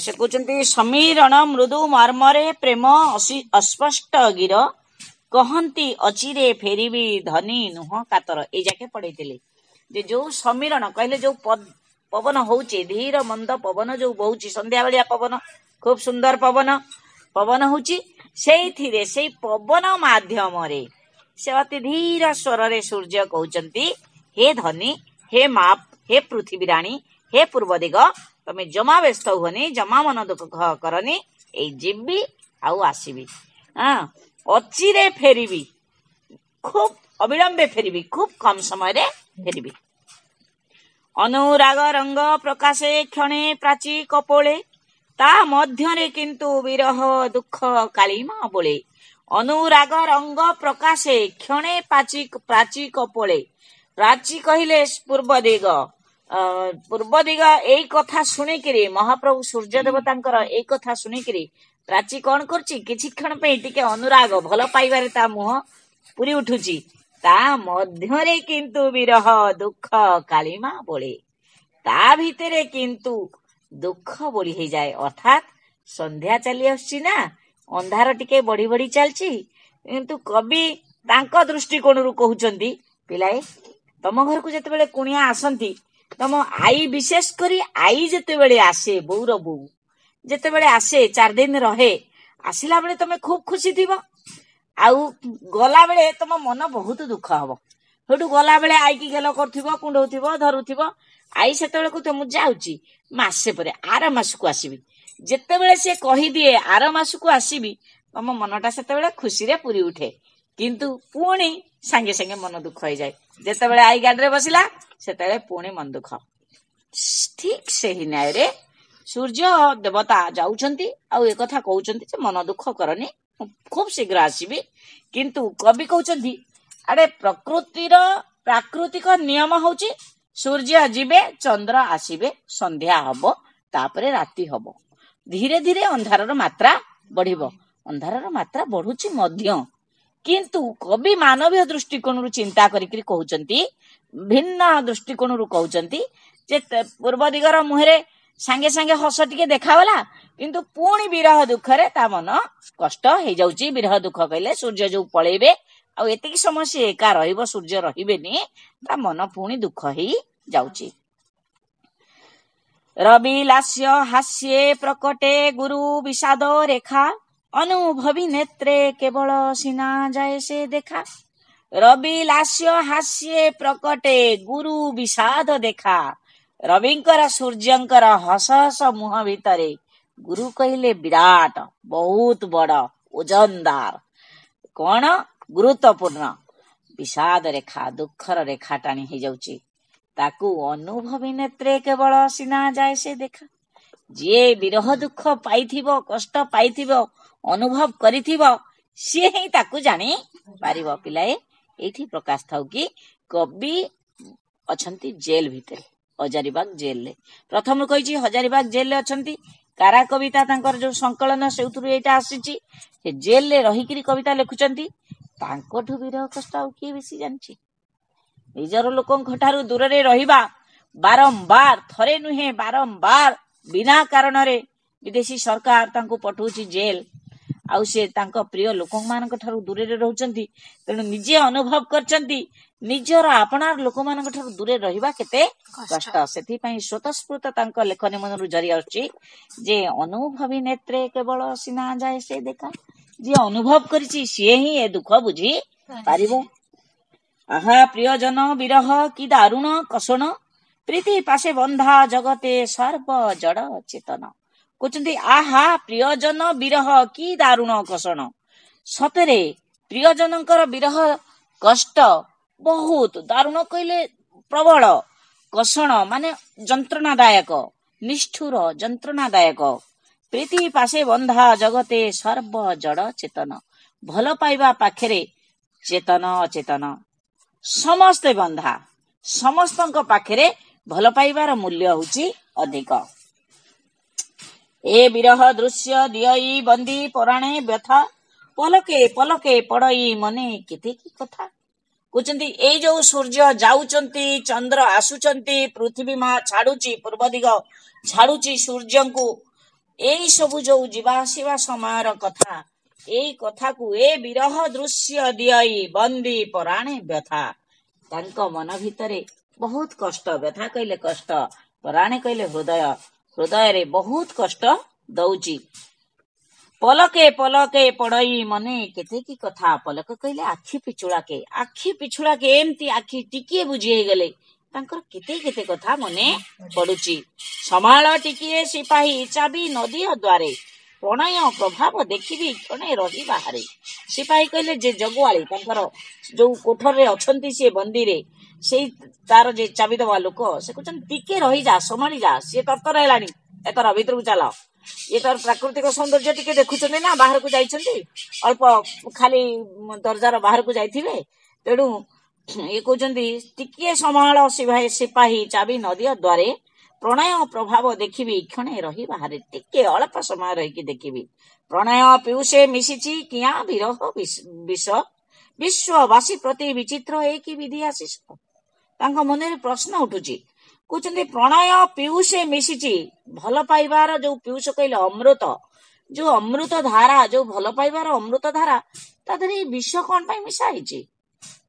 से कहते समीरण मृदु मर्मरे प्रेम अस्पष्ट गिर कहती अचिरे फेरिबी धनी नुह कातर ए जाके पढ़े जो समीरण कहले जो पवन होचे धीर मंद पवन जो बहुची संध्या बेलिया पवन खूब सुंदर पवन पवन होची से पवन माध्यम से अति धीर स्वर रे सूर्य कहते हे धनी हे माप हे पृथ्वी राणी हे पूर्व दिग तमे जमा व्यस्त हुनी जमा मन दुख करनी ए जीवी आउ आसबी अचिरे फेरिबी खूब अविलंबे फेरिबी खूब कम समय रे फेरिबी अनुराग रंग प्रकाशे क्षणे प्राची कपोले ता मध्यरे किंतु विरह दुख कालीमा बोले अनुराग रंग प्रकाशे क्षणे प्राची कपोले प्राची कहिले पूर्व दिग एई कथा शुणिकी महाप्रभु सूर्य देवतांकर एई कथा शुणिकी प्राची कौन करछि किछि क्षण पे टिके अनुराग भल पाइबारे ता मुह पुरी उठुछि ता मध्यरे किंतु विरह दुख कालीमा बोले ता भितरे किंतु दुख बोली हो जाए अर्थात संध्या चली आछि ना अंधार टिके बढ़ी बढ़ी चलछि किंतु कवि तांको दृष्टिकोण रु कहउचंती पिलाए तम घर को जते बेले कुणिया आसंती तम आई विशेष करी आई जते बेले आसे बौर बौ जते बेले आसे 4 दिन रहे आसिला बेले तमे खूब खुशी थिबो आउ गला बेले तम मन बहुत दुख हबो हेटु गला बेले आई की गेलो करथिबो कुंडौथिबो धरुथिबो आई सेते बेले को मु जाउची मासे परे आर मास को आसीबी जते बेले से कहि दिए आर मास को आसीबी तम मनटा सेते बेले खुशी रे पूरी उठे किंतु पुणी संगे संगे मन दुख हो जाए जते बेले आई गाड़ी रे बसिला सेते बेले पुणी मन दुख ठीक सही न्याय रे सूर्य देवता जाउछंती आ ए कथा कहउछंती जे मन दुख करनी खूब शीघ्र आसीबी किंतु कवि कहउछंती अरे प्रकृतिर प्राकृतिक नियम होची सूर्य जीवे चंद्र आसीबे संध्या हबो तापरे राति हबो धीरे धीरे अंधारर मात्रा बढ़िबो अंधारर मात्रा बढ़ुची मध्य किंतु कवि मानवीय दृष्टिकोण रु चिंता करिकरी कहउछंती भिन्न दृष्टिकोण रु कहउछंती जे पूर्व दिगर मुहरे सांगे सांगे हस टिके देखावला किंतु पुणी विरह दुख रे ता मन कष्ट हे जाउची विरह दुख कहले सूर्य जो पळेबे आ एतिकी समय से एका रहिबो सूर्य रहिबेनी ता मन पुणी दुख ही जाउची रवि लास्य हास्ये प्रकटे गुरु विषाद रेखा अनुभवी नेत्रे केवल सिना जाए से देखा रवि लास्य हास्ये प्रकटे गुरु विषाद देखा रविंकर सूर्यंकर हस हस मुह भितरे गुरु कहले विराट बहुत बड़ ओजनदार कौन गुरुत्वपूर्ण विषाद रेखा दुखर रेखा टाणी हो जाउची ताकू अनुभवी नेत्रे केवल सिना जाए से देखा जे विरह दुख पाइथिबो कष्ट पाइथिबो अनुभव करिथिबो से ही ताकू जानी पारिबो पिलाए एठी प्रकाश थाउ कि कवि अछंती जेल भितरे हजारीबाग जेल ले प्रथम कहिछि हजारीबाग जेल ले अछंती कारा कविता तांकर जो संकलन सेउतरु एटा आसीछि से जेल ले रहिकिरी कविता लेखुचंती तांकोठु विरह कष्ट आ की बेसी जानछि निजर लोकन ठारू दूर रे रहिबा बारंबार थरे नुहे बारंबार बिना कारण रे विदेशी सरकार तांको पठौछि जेल आउ से तांको प्रिय लोकन मानक ठारू दूर रे रहउचंती तेनु निजे अनुभव करचंती निजर आपणार लोक मानक ठारू दूर रहिबा केते कष्ट सेथि पई स्वतस्फूर्त तांको लेखनी मनरु जरी आछि जे अनुभवी नेत्रे केवल सिना जाए से देखा जे अनुभव करिछि से ही ए दुख बुझी पारिबो आहा प्रियजन विरह की दारुण कषण प्रीति पासे बंधा जगते सर्व जड़ चेतन कहते आहा प्रियजन विरह की दारुण कषण सतरे प्रियजनकर विरह कष्ट बहुत दारुण कहले प्रबल कषण माने जंत्रणादायक निष्ठुर जंत्रणादायक प्रीति पासे बंधा जगते सर्व जड़ चेतन भल पाइबा पाखरे चेतन अचेतन समस्ते बंधा समस्त पाखरे भल पाइबार मूल्य होची अधिक ए विरह दृश्य दियई बंदी पराणे व्यथा पलके पलके पड़ई मने केते की कथा कहते ये जो सूर्य जाऊंती चंद्र आसुचंती पृथ्वी माँ छाड़ुची पूर्व दिग छाड़ुची सूर्य को ଏଇ ସବୁ ଯୋଉ ଯିବା ଆସିବା ସମୟର କଥା, ଏଇ କଥାକୁ ଏ ବିରହ ଦୃଶ୍ୟ ଦିଅଇ ବନ୍ଦୀ ପରାଣେ ବ୍ୟଥା। ତାଙ୍କ ମନ ଭିତରେ ବହୁତ କଷ୍ଟ, ବ୍ୟଥା କହିଲେ କଷ୍ଟ, ପରାଣେ କହିଲେ ହୃଦୟ, ହୃଦୟରେ ବହୁତ କଷ୍ଟ ଦଉଛି। ପଲକେ ପଲକେ ପଡଇ ମନେ କେତେକି କଥା, ପଲକ କହିଲେ ଆଖି ପିଛୁଳାକେ, ଆଖି ପିଛୁଳାକେ ଏମିତି ଆଖି ଟିକିଏ ବୁଝି ହେଇଗଲେ ତାଙ୍କର କେତେ କେତେ କଥା ମନେ ପଡୁଛି। ସମାଳ ଟିକିଏ ସିପାହୀ ଚାବି ନଦିଅ ଦ୍ୱାରେ, ପ୍ରଣୟ ପ୍ରଭାବ ଦେଖିବି କ୍ଷଣେ ରହି ବାହାରେ। ସିପାହୀ କହିଲେ ଯେ ଜଗୁଆଳି ତାଙ୍କର ଯୋଉ କୋଠରରେ ଅଛନ୍ତି ସିଏ ବନ୍ଦୀରେ, ସେଇ ତାର ଯେ ଚାବି ଦବା ଲୋକ, ସେ କହୁଛନ୍ତି ଟିକେ ରହିଯା, ସମାଳି ଯା, ସିଏ ତରତର ହେଲାଣି, ଏଥର ଭିତରକୁ ଚାଲ। ଇଏ ତାର ପ୍ରାକୃତିକ ସୌନ୍ଦର୍ଯ୍ୟ ଟିକେ ଦେଖୁଛନ୍ତି ନା, ବାହାରକୁ ଯାଇଛନ୍ତି, ଅଳ୍ପ ଖାଲି ଦରଜାର ବାହାରକୁ ଯାଇଥିବେ, ତେଣୁ ଇଏ କହୁଛନ୍ତି ଟିକିଏ ସମାଳ ସିପାହୀ ଚାବି ନଦିଅ ଦ୍ୱାରେ, ପ୍ରଣୟ ପ୍ରଭାବ ଦେଖିବି କ୍ଷଣେ ରହି ବାହାରେ, ଟିକେ ଅଳ୍ପ ସମୟ ରହିକି ଦେଖିବି। ପ୍ରଣୟ ପିଉସେ ମିଶିଛି କିଆଁ ବିରହ ବିଷ, ବିଶ୍ୱବାସୀ ପ୍ରତି ବିଚିତ୍ର ଏକି ବିଧି ଆଶିଷ। ତାଙ୍କ ମନରେ ପ୍ରଶ୍ନ ଉଠୁଛି, କହୁଛନ୍ତି ପ୍ରଣୟ ପିଉସେ ମିଶିଛି, ଭଲ ପାଇବାର ଯୋଉ ପିଉସ କହିଲେ ଅମୃତ, ଯୋଉ ଅମୃତ ଧାରା, ଯୋଉ ଭଲ ପାଇବାର ଅମୃତ ଧାରା, ତା ଦେହରେ ଏଇ ବିଷ କଣ ପାଇଁ ମିଶା ହେଇଛି,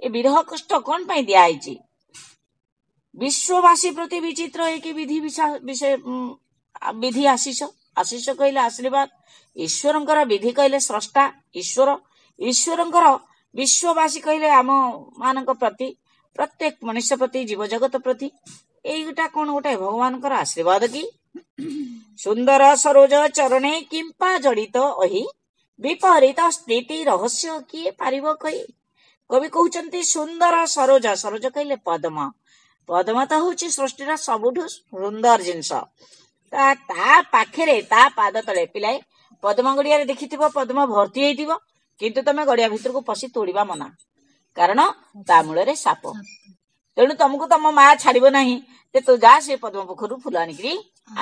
ଏ ବିରହ କଷ୍ଟ କଣ ପାଇଁ ଦିଆହେଇଛି। ବିଶ୍ୱବାସୀ ପ୍ରତି ବିଚିତ୍ର ଏକି ବିଧି ବିଧି ଆଶିଷ, ଆଶିଷ କହିଲେ ଆଶୀର୍ବାଦ, ଈଶ୍ୱରଙ୍କର ବିଧି କହିଲେ ସ୍ରଷ୍ଟା ଈଶ୍ୱର, ଈଶ୍ୱରଙ୍କର ବିଶ୍ୱବାସୀ କହିଲେ ଆମ ମାନଙ୍କ ପ୍ରତି, ପ୍ରତ୍ୟେକ ମଣିଷ ପ୍ରତି, ଜୀବଜଗତ ପ୍ରତି, ଏଇଟା କଣ ଗୋଟେ ଭଗବାନଙ୍କର ଆଶୀର୍ବାଦ କି। ସୁନ୍ଦର ସରୋଜ ଚରଣେ କିମ୍ପା ଜଡିତ ଅହି, ବିପରୀତ ସ୍ଥିତି ରହସ୍ୟ କିଏ ପାରିବ କହି। କବି କହୁଛନ୍ତି ସୁନ୍ଦର ସରୋଜ, ସରୋଜ କହିଲେ ପଦ୍ମ, ପଦ୍ମ ତ ହଉଛି ସୃଷ୍ଟିର ସବୁଠୁ ସୁନ୍ଦର ଜିନିଷ। ତା ପାଖରେ, ତା ପାଦ ତଳେ, ପିଲାଏ ପଦ୍ମ ଗଡିଆରେ ଦେଖିଥିବ ପଦ୍ମ ଭର୍ତ୍ତି ହେଇଥିବ, କିନ୍ତୁ ତମେ ଗଡିଆ ଭିତରକୁ ପଶି ତୋଳିବା ମନା, କାରଣ ତା ମୂଳରେ ସାପ, ତେଣୁ ତମକୁ ତମ ମା ଛାଡିବ ନାହିଁ ଯେ ତୁ ଯା ସେ ପଦ୍ମ ପୋଖରରୁ ଫୁଲ ଆଣିକିରି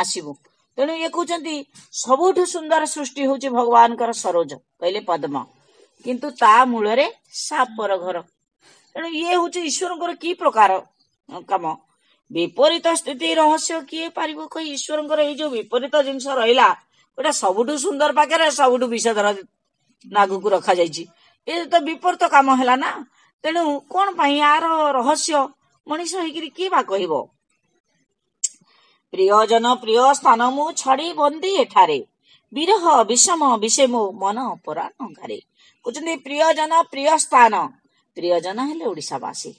ଆସିବୁ। ତେଣୁ ଇଏ କହୁଛନ୍ତି ସବୁଠୁ ସୁନ୍ଦର ସୃଷ୍ଟି ହଉଛି ଭଗବାନଙ୍କର ସରୋଜ କହିଲେ ପଦ୍ମ, କିନ୍ତୁ ତା ମୂଳରେ ସାପର ଘର। ତେଣୁ ଇଏ ହଉଛି ଈଶ୍ୱରଙ୍କର କି ପ୍ରକାର କାମ। ବିପରୀତ ସ୍ଥିତି ରହସ୍ୟ କିଏ ପାରିବ କହି, ଈଶ୍ୱରଙ୍କର ଏଇ ଯୋଉ ବିପରୀତ ଜିନିଷ ରହିଲା, ଗୋଟେ ସବୁଠୁ ସୁନ୍ଦର ପାଖରେ ସବୁଠୁ ବିଷଧର ନାଗକୁ ରଖାଯାଇଛି, ଏ ତ ବିପରୀତ କାମ ହେଲା ନା। ତେଣୁ କଣ ପାଇଁ ଆର ରହସ୍ୟ ମଣିଷ ହେଇକିରି କିଏ ବା କହିବ। ପ୍ରିୟଜନ ପ୍ରିୟ ସ୍ଥାନ ମୁଁ ଛାଡି ବନ୍ଦୀ ଏଠାରେ, ବିରହ ବିଷମ ବିଷେ ମୋ ମନ ପରାଣ ଘାରେ। କହୁଛନ୍ତି ପ୍ରିୟଜନ ପ୍ରିୟ ସ୍ଥାନ, ପ୍ରିୟଜନ ହେଲେ ଓଡ଼ିଶାବାସୀ,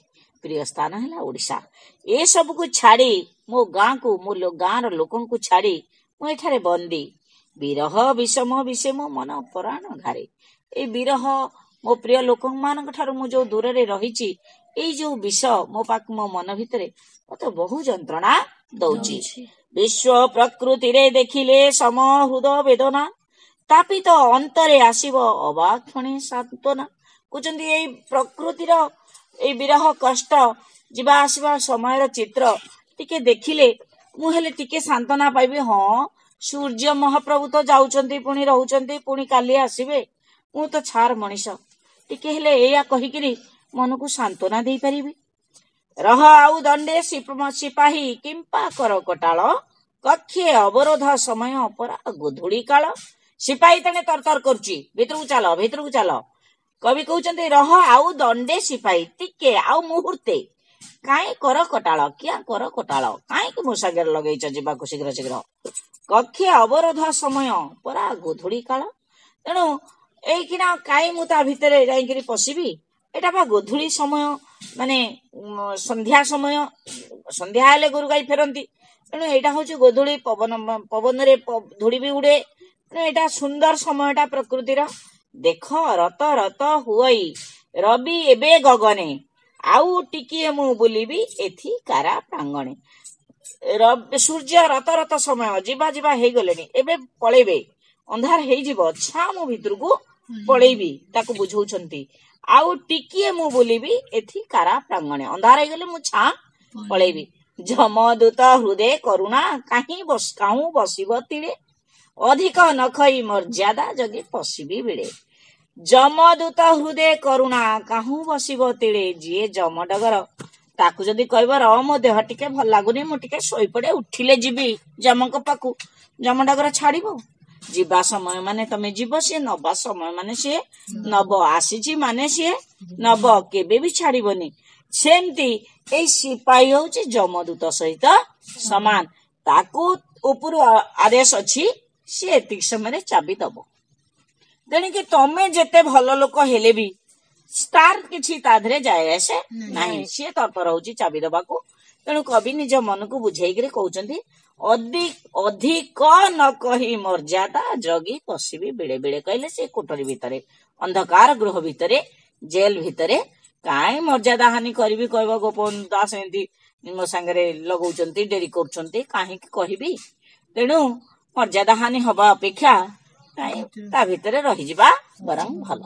ପ୍ରିୟ ସ୍ଥାନ ହେଲା ଓଡ଼ିଶା, ଏସବୁକୁ ଛାଡି ମୋ ଗାଁକୁ, ମୋ ଗାଁର ଲୋକଙ୍କୁ ଛାଡି ମୁଁ ଏଠାରେ ବନ୍ଦୀ, ବିରହ ବିଷମ ବିଷେ ମୋ ମନ ପରାଣ ଘାରେ। ଏଇ ବିରହ, ମୋ ପ୍ରିୟ ଲୋକମାନଙ୍କ ଠାରୁ ମୁଁ ଯୋଉ ଦୂରରେ ରହିଛି, ଏଇ ଯୋଉ ବିଷ ମୋ ମୋ ମନ ଭିତରେ ମତେ ବହୁ ଯନ୍ତ୍ରଣା ଦଉଛି। ବିଶ୍ୱ ପ୍ରକୃତିରେ ଦେଖିଲେ ସମହୃଦ ବେଦନା, ତାପିତ ଅନ୍ତରେ ଆସିବ ଅବାକ୍ଷଣେ ସାନ୍ତ୍ୱନା। କହୁଛନ୍ତି ଏଇ ପ୍ରକୃତିର ଏଇ ବିରହ କଷ୍ଟ, ଯିବା ଆସିବା ସମୟର ଚିତ୍ର ଟିକେ ଦେଖିଲେ ମୁଁ ହେଲେ ଟିକେ ସାନ୍ତ୍ୱନା ପାଇବି। ହଁ, ସୂର୍ଯ୍ୟ ମହାପ୍ରଭୁ ତ ଯାଉଛନ୍ତି, ପୁଣି ରହୁଛନ୍ତି, ପୁଣି କାଲି ଆସିବେ, ମୁଁ ତ ଛାର ମଣିଷ, ଟିକେ ହେଲେ ଏଇଆ କହିକିରି ମନକୁ ସାନ୍ତ୍ୱନା ଦେଇପାରିବି। ରହ ଆଉ ଦଣ୍ଡେ ସିପାହୀ କିମ୍ପା କର କଟାଳ, କକ୍ଷେ ଅବରୋଧ ସମୟ ପରା ଗୋଧୂଳି କାଳ। ସିପାହୀ ତେଣେ ତରତର କରୁଛି, ଭିତରକୁ ଚାଲ, ଭିତରକୁ ଚାଲ। କବି କହୁଛନ୍ତି ରହ ଆଉ ଦଣ୍ଡେ ସିପାହୀ, ଟିକେ ଆଉ ମୁହୂର୍ତ୍ତେ, କାହିଁ କର କଟାଳ, କିଆ କର କଟାଳ, କାହିଁକି ମୋ ସାଙ୍ଗରେ ଲଗେଇଛ ଯିବାକୁ ଶୀଘ୍ର ଶୀଘ୍ର। କକ୍ଷେ ଅବରୋଧ ସମୟ ପରା ଗୋଧୂଳି କାଳ, ତେଣୁ ଏଇକିନା କାହିଁ ମୁଁ ତା ଭିତରେ ଯାଇକିରି ପଶିବି, ଏଇଟା ବା ଗୋଧୂଳି ସମୟ, ମାନେ ସନ୍ଧ୍ୟା ସମୟ, ସନ୍ଧ୍ୟା ହେଲେ ଗୋରୁ ଗାଈ ଫେରନ୍ତି, ତେଣୁ ଏଇଟା ହଉଛି ଗୋଧୂଳି, ପବନରେ ଧୂଳି ବି ଉଡେ, ତେଣୁ ଏଇଟା ସୁନ୍ଦର ସମୟଟା ପ୍ରକୃତିର। ଦେଖ ରତ ରତ ହୁଅଇ ରବି ଏବେ ଗଗନେ, ଆଉ ଟିକିଏ ମୁଁ ବୁଲିବି ଏଥି କାରା ପ୍ରାଙ୍ଗଣେ। ସୂର୍ଯ୍ୟ ରତ ରତ ସମୟ, ଯିବା ଯିବା ହେଇଗଲେଣି, ଏବେ ପଳେଇବେ, ଅନ୍ଧାର ହେଇଯିବ, ଛା ମୁଁ ଭିତରକୁ ପଳେଇବି, ତାକୁ ବୁଝଉଛନ୍ତି। ଆଉ ଟିକିଏ ମୁଁ ବୁଲିବି ଏଥି କାରା ପ୍ରାଙ୍ଗଣେ, ଅନ୍ଧାର ହେଇଗଲେ ମୁଁ ଛା ପଳେଇବି। ଯମଦୂତ ହୃଦେ କରୁଣା କାହୁଁ ବସିବ ତିଳେ, ଅଧିକ ନଖଇ ମର୍ଯ୍ୟାଦା ଜଗି ପଶିବି ବିଳେ। ଯମଦୂତ ହୃଦେ କରୁଣା କାହୁଁ ବସିବ ତିଳେ, ଯିଏ ଯମଡଗର ତାକୁ ଯଦି କହିବ ର ମୋ ଦେହ ଟିକେ ଭଲ ଲାଗୁନି, ମୁଁ ଟିକେ ଶୋଇପଡେ, ଉଠିଲେ ଯିବି ଯମଙ୍କ ପାଖକୁ, ଯମଡଗର ଛାଡିବ? ଯିବା ସମୟ ମାନେ ତମେ ଯିବ, ସିଏ ନବା ସମୟ ମାନେ ସିଏ ନବ, ଆସିଛି ମାନେ ସିଏ ନବ, କେବେ ବି ଛାଡିବନି। ସେମିତି ଏଇ ସିପାହୀ ହଉଛି ଯମଦୂତ ସହିତ ସମାନ। ତାକୁ ଉପରୁ ଆଦେଶ ଅଛି, ସିଏ ଏତିକି ସମୟରେ ଚାବି ଦବ। ତେଣିକି ତମେ ଯେତେ ଭଲ ଲୋକ ହେଲେ ବି ତାର କିଛି ତା ଦେହରେ ଯାଏ ଆସେ ନାହିଁ, ସିଏ ତତ୍ପର ହଉଛି ଚାବି ଦବାକୁ। ତେଣୁ କବି ନିଜ ମନକୁ ବୁଝେଇକିରି କହୁଛନ୍ତି, ଅଧିକ ନ କହି ମର୍ଯ୍ୟାଦା ଜଗି ପଶିବି ବେଳେ ବେଳେ। କହିଲେ ସେ କୋଠରୀ ଭିତରେ, ଅନ୍ଧକାର ଗୃହ ଭିତରେ, ଜେଲ ଭିତରେ କାହିଁ ମର୍ଯ୍ୟାଦା ହାନି କରିବି? କହିବ ଗୋପବନ୍ଧୁ ଦାସ ଏମିତି ମୋ ସାଙ୍ଗରେ ଲଗଉଛନ୍ତି, ଡେରି କରୁଛନ୍ତି, କାହିଁକି କହିବି? ତେଣୁ ମର୍ଯ୍ୟାଦା ହାନି ହବା ଅପେକ୍ଷା ତା ଭିତରେ ରହିଯିବା ବରଂ ଭଲ।